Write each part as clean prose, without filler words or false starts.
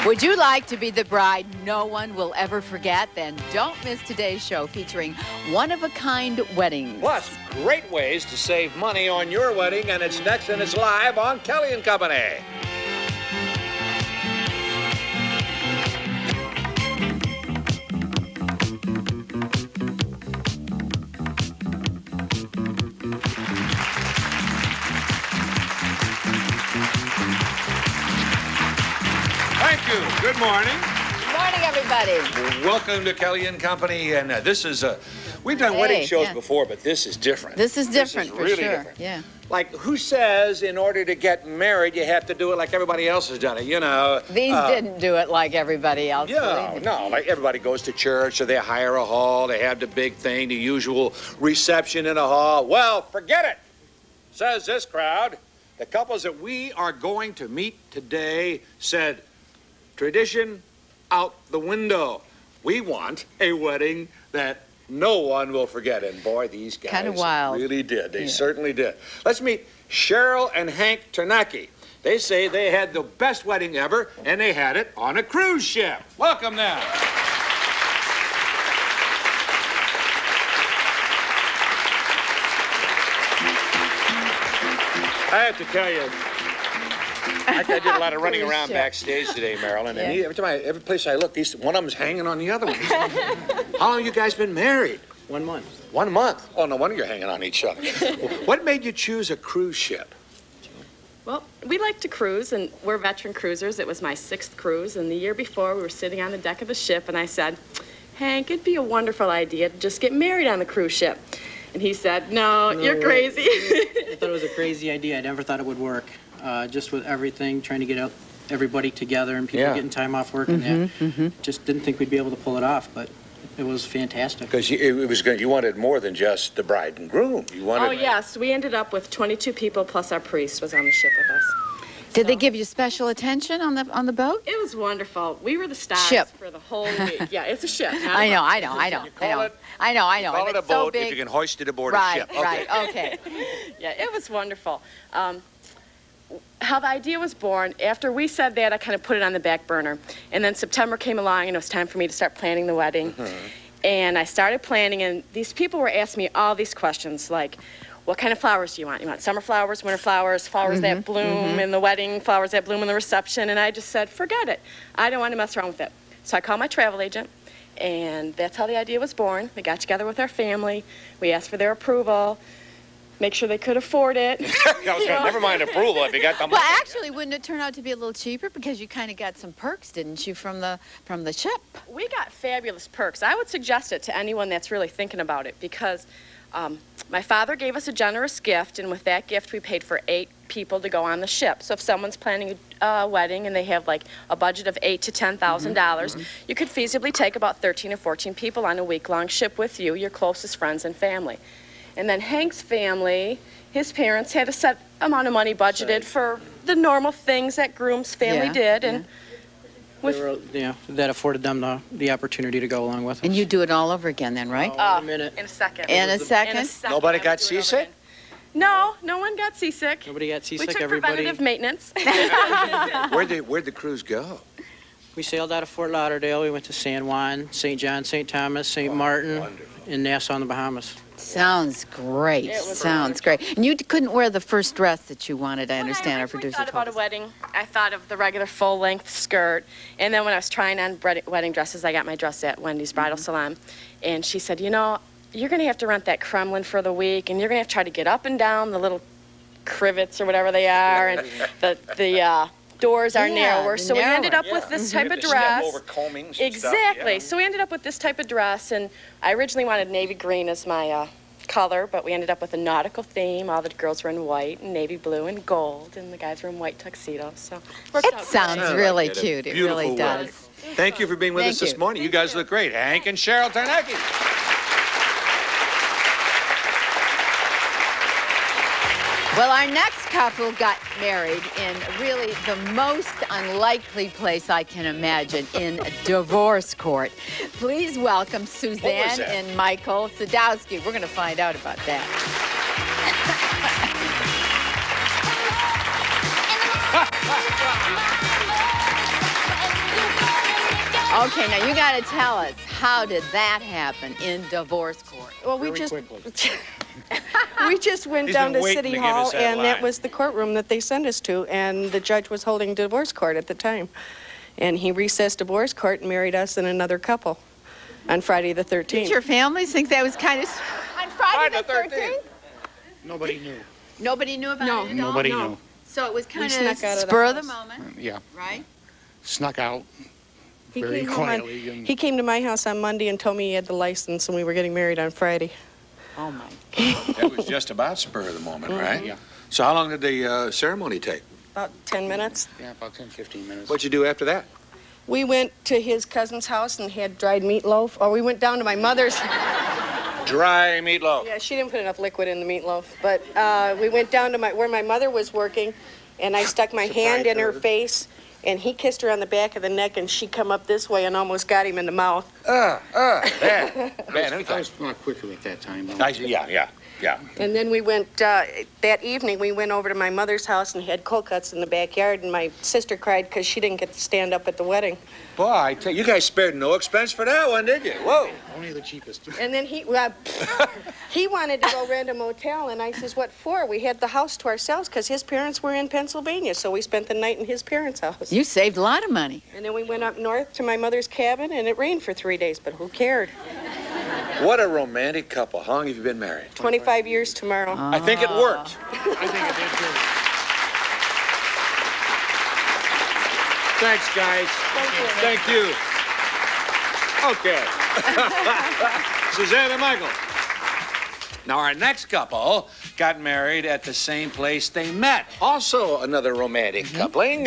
Would you like to be the bride no one will ever forget? Then don't miss today's show featuring one-of-a-kind weddings. Plus, great ways to save money on your wedding, and it's next and it's live on Kelly & Company. Thank you. Good morning. Good morning, everybody. Welcome to Kelly & Company, and this is we've done wedding shows before, but this is different. This is different, for really sure. Different. Yeah. Like, who says in order to get married you have to do it like everybody else has done it? You know. These didn't do it like everybody else. Yeah, no, like everybody goes to church, or they hire a hall, they have the big thing, the usual reception in a hall. Well, forget it, says this crowd. The couples that we are going to meet today said, tradition out the window. We want a wedding that no one will forget. And boy, these guys kind of wild. Really did. They certainly did. Let's meet Cheryl and Hank Ternacki. They say they had the best wedding ever, and they had it on a cruise ship. Welcome them. I have to tell you, I did a lot of running around backstage today, Marilyn, and every place I look, one of them's hanging on the other one. How long have you guys been married? 1 month. 1 month? Oh, no wonder you're hanging on each other. What made you choose a cruise ship? Well, we like to cruise, and we're veteran cruisers. It was my 6th cruise, and the year before, we were sitting on the deck of the ship, and I said, Hank, it'd be a wonderful idea to just get married on the cruise ship. And he said, no, you're crazy. I thought it was a crazy idea. I never thought it would work. Just with everything, trying to get everybody together and people getting time off work and that. Just didn't think we'd be able to pull it off, but it was fantastic. Because you wanted more than just the bride and groom. You wanted. Oh, yes. We ended up with 22 people, plus our priest was on the ship with us. Did they give you special attention on the boat? It was wonderful. We were the stars for the whole week. Yeah, it's a ship. I know. You call it a boat if you can hoist it aboard a ship. Right, okay. Yeah, it was wonderful. How the idea was born, after we said that, I kind of put it on the back burner. And then September came along, and it was time for me to start planning the wedding. And I started planning, and these people were asking me all these questions, like, what kind of flowers do you want? You want summer flowers, winter flowers, flowers that bloom in the wedding, flowers that bloom in the reception? And I just said, forget it. I don't want to mess around with it. So I called my travel agent, and that's how the idea was born. We got together with our family. We asked for their approval. Make sure they could afford it. Never mind approval if you got the money. Well, actually, wouldn't it turn out to be a little cheaper because you kind of got some perks, didn't you, from the ship? We got fabulous perks. I would suggest it to anyone that's really thinking about it because my father gave us a generous gift, and with that gift, we paid for 8 people to go on the ship. So if someone's planning a wedding and they have like a budget of $8,000 to $10,000, you could feasibly take about 13 or 14 people on a week-long ship with you, your closest friends and family. And then Hank's family, his parents had a set amount of money budgeted for the normal things that groom's family did. And that afforded them the opportunity to go along with us. And you do it all over again then, right? In a minute. In a second. In a second? Nobody got seasick? No, no one got seasick. Nobody got seasick. We took Everybody. preventative maintenance. Where'd the cruise go? We sailed out of Fort Lauderdale. We went to San Juan, St. John, St. Thomas, St. Martin, and Nassau in the Bahamas. Sounds great. Sounds great. And you couldn't wear the first dress that you wanted, I understand. Our producer told us. When I thought about a wedding, I thought of the regular full-length skirt. And then when I was trying on wedding dresses, I got my dress at Wendy's Bridal Salon. And she said, you know, you're going to have to rent that Kremlin for the week, and you're going to have to try to get up and down the little crivets or whatever they are, and the doors are narrower. So we ended up with this type of dress. Over combings exactly. So we ended up with this type of dress, and I originally wanted navy green as my color, but we ended up with a nautical theme. All the girls were in white and navy blue and gold, and the guys were in white tuxedos. So it sounds really cute. It really does. Thank you for being with us this morning. You guys look great. Hank and Cheryl Ternacki. Well, our next couple got married in really the most unlikely place I can imagine, in a divorce court. Please welcome Suzanne and Michael Sadowski. We're going to find out about that. Okay, now you got to tell us, how did that happen in divorce court? Well, we just went He's down been to waiting City to give us Hall, that and line. that was the courtroom that they sent us to, and the judge was holding divorce court at the time. And he recessed divorce court and married us and another couple on Friday the 13th. Did your families think that was kind of... On Friday the 13th? Nobody knew. Nobody knew about it at all? Nobody No. knew. So it was kind of snuck out of the spur of the house. moment, Yeah, right? snuck out He very came home quietly. And He came to my house on Monday and told me he had the license and we were getting married on Friday. Oh, my. That was just about spur of the moment, right? Yeah. So how long did the ceremony take? About 10 minutes. yeah, about 10, 15 minutes. What'd you do after that? We went to his cousin's house and had dried meatloaf. Or we went down to my mother's. Dry meatloaf. Yeah, she didn't put enough liquid in the meatloaf. But we went down to where my mother was working, and I stuck my hand in her face, and he kissed her on the back of the neck, and she come up this way and almost got him in the mouth. Bad. Bad I anything. was a lot quicker at that time. though. Yeah. And then we went, that evening, we went over to my mother's house and had cold cuts in the backyard, and my sister cried because she didn't get to stand up at the wedding. Boy, I tell you, you guys spared no expense for that one, did you? Whoa. Only the cheapest. And then he wanted to go rent a motel, and I says, what for? We had the house to ourselves because his parents were in Pennsylvania, so we spent the night in his parents' house. You saved a lot of money. And then we went up north to my mother's cabin, and it rained for 3 days, but who cared? What a romantic couple. How long have you been married? 25 years tomorrow. I think it worked. I think it did too. Thanks, guys. Thank you. Okay. Suzanne and Michael. Now, our next couple got married at the same place they met. Also, another romantic coupling.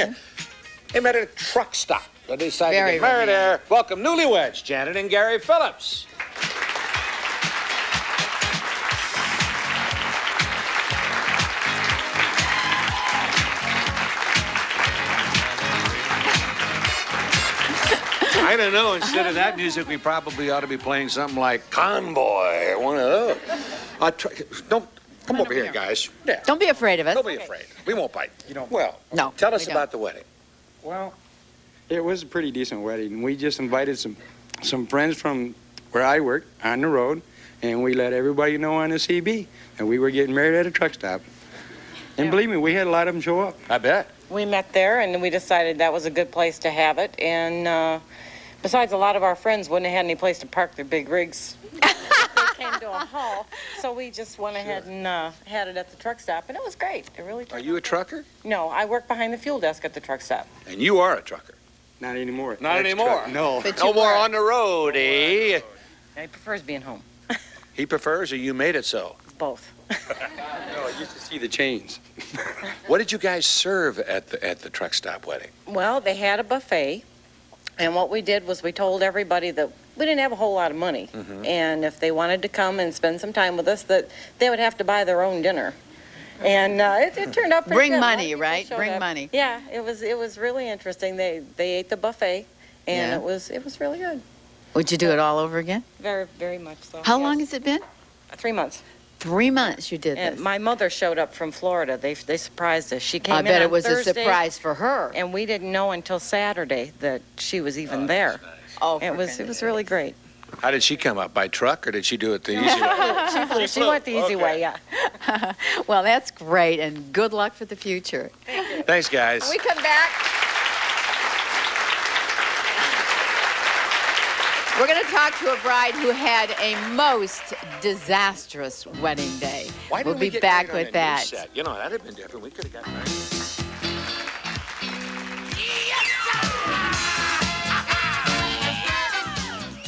They met at a truck stop. They decided Very to get married romantic. there. Welcome, newlyweds, Janet and Gary Phillips. I don't know. Instead of that music, we probably ought to be playing something like Convoy or one of those. Don't come over here, guys. Yeah. Don't be afraid of us. Don't be afraid. We won't bite. You don't. Well, No, tell us we about the wedding. Well, it was a pretty decent wedding. We just invited some friends from where I work on the road, and we let everybody know on the CB that we were getting married at a truck stop. And believe me, we had a lot of them show up. I bet. We met there, and we decided that was a good place to have it. And besides, a lot of our friends wouldn't have had any place to park their big rigs. They came to a hall, so we just went ahead and had it at the truck stop, and it was great. It really. Are you a trucker? No, I work behind the fuel desk at the truck stop. And you are a trucker. Not anymore. Not Ex-truck. anymore. No. But No you more were. on the road, eh? He prefers being home. He prefers, or you made it so? Both. No, I used to see the chains. What did you guys serve at the truck stop wedding? Well, they had a buffet, and what we did was we told everybody that we didn't have a whole lot of money, and if they wanted to come and spend some time with us, that they would have to buy their own dinner. And it turned out pretty Bring good. A lot of money, people right? showed Bring up. money. Yeah, it was really interesting. They ate the buffet, and Yeah. it was really good. Would you do it all over again? Very, very much so. How yes. long has it been? 3 months. 3 months you did And this. my mother showed up from Florida. They surprised us. She came I in bet on it was Thursday, a surprise for her. and we didn't know until Saturday that she was even there. Oh, It was really great. How did she come up? By truck, or did she do it the easy way? She went the easy way, yeah. Well, that's great, and good luck for the future. Thanks, guys. When we come back, we're going to talk to a bride who had a most disastrous wedding day. Why We'll didn't be we get back married on with a new that. set? You know, that'd have been different. We could have gotten married.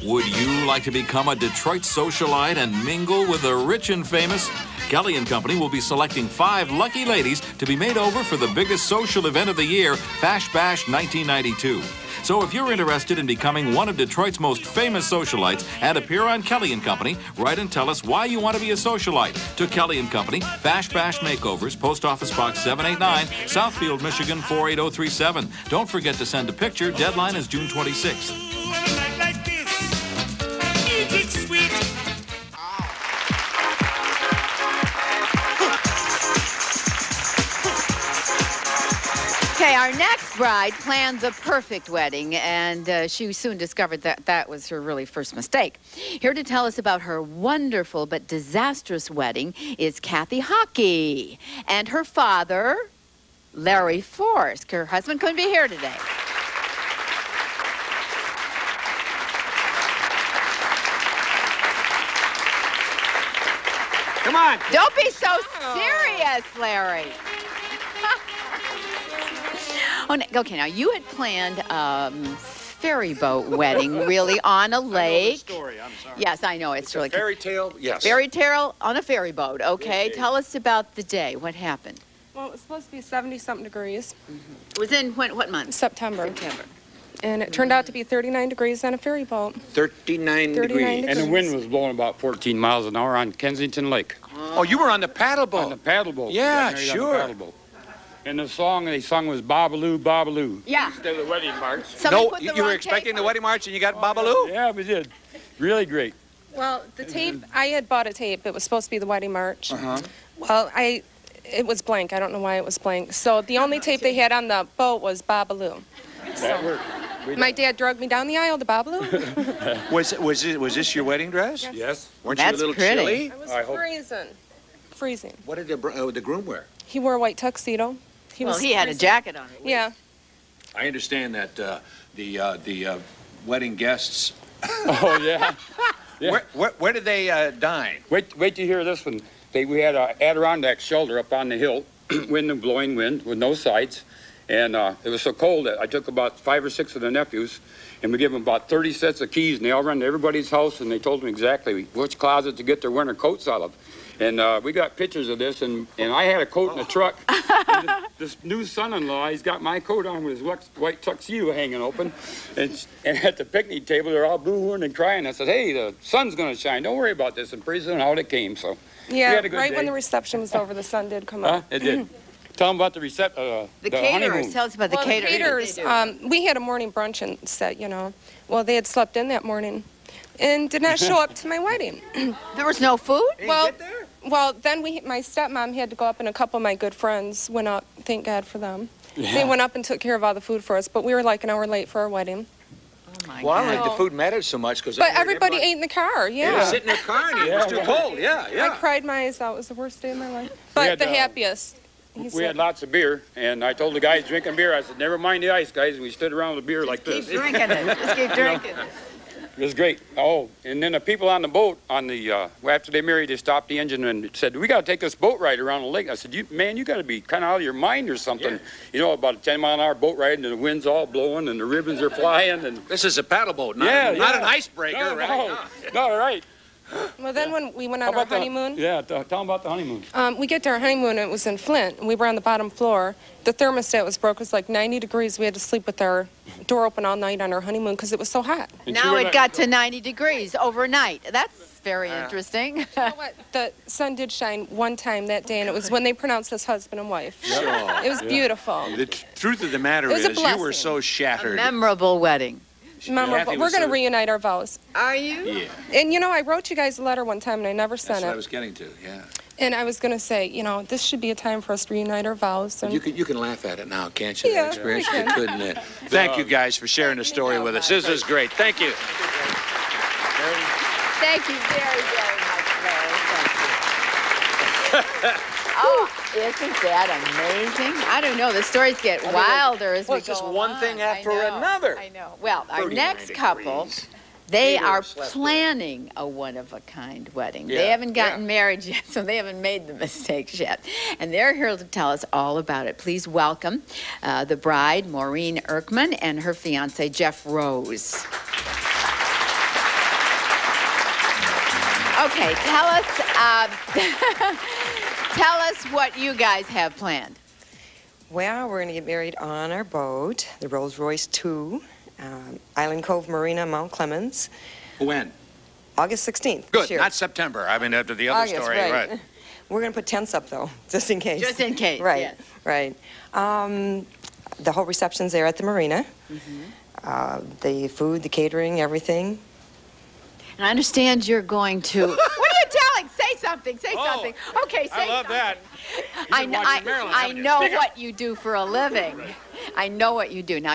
Would you like to become a Detroit socialite and mingle with the rich and famous? Kelly & Company will be selecting 5 lucky ladies to be made over for the biggest social event of the year, Fash Bash 1992. So if you're interested in becoming one of Detroit's most famous socialites and appear on Kelly & Company, write and tell us why you want to be a socialite. To Kelly & Company, Fash Bash Makeovers, Post Office Box 789, Southfield, Michigan 48037. Don't forget to send a picture. Deadline is June 26th. Okay, our next bride planned the perfect wedding, and she soon discovered that that was her really first mistake. Here to tell us about her wonderful but disastrous wedding is Kathy Hockey and her father, Larry Forsk. Her husband couldn't be here today. Come on. Don't be so serious, Larry. Okay, now you had planned ferry boat wedding, really, on a lake. I know the story. I'm sorry. Yes, I know. It's really a fairy tale. Yes. Fairy tale on a ferry boat. Okay, tell us about the day. What happened? Well, it was supposed to be 70-something degrees. It was in what month? September. September. And it turned out to be 39 degrees on a ferry boat. 39 degrees. And the wind was blowing about 14 miles an hour on Kensington Lake. Oh, you were on the paddle boat. On the paddle boat. Yeah, We got married on the sure. paddle boat. And the song they sung was Babaloo, Babaloo. Yeah. Instead of the wedding march. Somebody put the you wrong were expecting tape the on. wedding march and you got Babaloo? Yeah, we did. Really great. Well, the tape, I had bought a tape. It was supposed to be the wedding march. Uh-huh. Well, it was blank. I don't know why it was blank. So the only tape they had on the boat was Babaloo. That worked. My dad dragged me down the aisle to Babaloo. Was this your wedding dress? Yes. Weren't That's you a little pretty. chilly? I was I hope- freezing. Freezing. What did the groom wear? He wore a white tuxedo. Well, he had a freezing. jacket on. Yeah. I understand that the wedding guests. Oh, yeah. Yeah. Where did they dine? Wait till you hear this one. We had a Adirondack shelter up on the hill, wind and blowing wind with no sides. And it was so cold that I took about 5 or 6 of the nephews, and we gave them about 30 sets of keys, and they all run to everybody's house, and they told them exactly which closet to get their winter coats out of. And we got pictures of this, and I had a coat in the truck. And this new son-in-law, he's got my coat on with his white tuxedo hanging open. And at the picnic table, they're all boo-hooing and crying. I said, hey, the sun's going to shine. Don't worry about this. And pretty soon out it came, so Yeah, we had a good right day. when the reception was over, the sun did come Huh? up. It did. Tell them about the The honeymoon. caterers. Tell us about the Well, caterers. the caterers, we had a morning brunch and said, you know, well, they had slept in that morning and did not show up to my wedding. There was no food? Well, then my stepmom had to go up, and a couple of my good friends went up. Thank God for them. Yeah. They went up and took care of all the food for us, but we were like an hour late for our wedding. Oh, my Well, I God. don't think the food mattered so much because. But everybody ate in the car, They were yeah. sitting in their car and it was too cold. Yeah, I yeah. cried my eyes out. It was the worst day of my life. But had, the happiest. We had lots of beer, and I told the guys drinking beer, I said, never mind the ice, guys. And we stood around with beer like Keep this. drinking it. Just keep drinking it. It was great. Oh, and then the people on the boat, after they married, they stopped the engine and said, we got to take this boat ride around the lake. I said, man, you got to be kind of out of your mind or something. Yeah. You know, about a 10-mile-an-hour boat ride, and the wind's all blowing, and the ribbons are flying. And This is a paddle boat, not an icebreaker, no, right? no, right. Well, then when we went How on our about the- honeymoon, Yeah, tell them about the honeymoon. we get to our honeymoon, and it was in Flint, and we were on the bottom floor. The thermostat was broke. It was like 90 degrees. We had to sleep with our door open all night on our honeymoon because it was so hot. And Now it got to 90 degrees overnight. That's very interesting. You know what? The sun did shine one time that day, and it was when they pronounced us husband and wife. It was beautiful. The truth of the matter It was a is, you were blessing. so shattered. Memorable wedding. Memorable. Kathy We're was going to so- reunite our vows. Are you? Yeah, And you know, I wrote you guys a letter one time, and I never that's sent what I it. was getting to. Yeah. And I was going to say, you know, this should be a time for us to reunite our vows. And You can laugh at it now, can't you? Yeah, That experience, I you can. couldn't it? Thank you guys for sharing the story with us. This is great. Thank you. Thank you very, very much, Larry. Thank you. Oh, isn't that amazing? I don't know. The stories get wilder as Well, we it's go just one along. thing I after know, another. I know. Well, our 39 next couple, degrees. they Peter are slept planning a one-of-a-kind wedding. Yeah, They haven't gotten yeah. married yet, so they haven't made the mistakes yet. And they're here to tell us all about it. Please welcome the bride, Maureen Erkman, and her fiancé, Jeff Rose. Okay, tell us what you guys have planned. Well, we're going to get married on our boat, the Rolls-Royce 2, Island Cove Marina, Mount Clemens, When? August 16th. Good, this year. not September. I mean, after the other August, story, right. We're going to put tents up, though, just in case. Just in case, Right, yes. right. The whole reception's there at the marina. The food, the catering, everything. And I understand you're going to. What are you telling? Say something. Say Oh, something. Okay, say I love something. that. I, been kn- watching Maryland, I haven't you? know Speak up. what you do for a living. I know what you do. Now,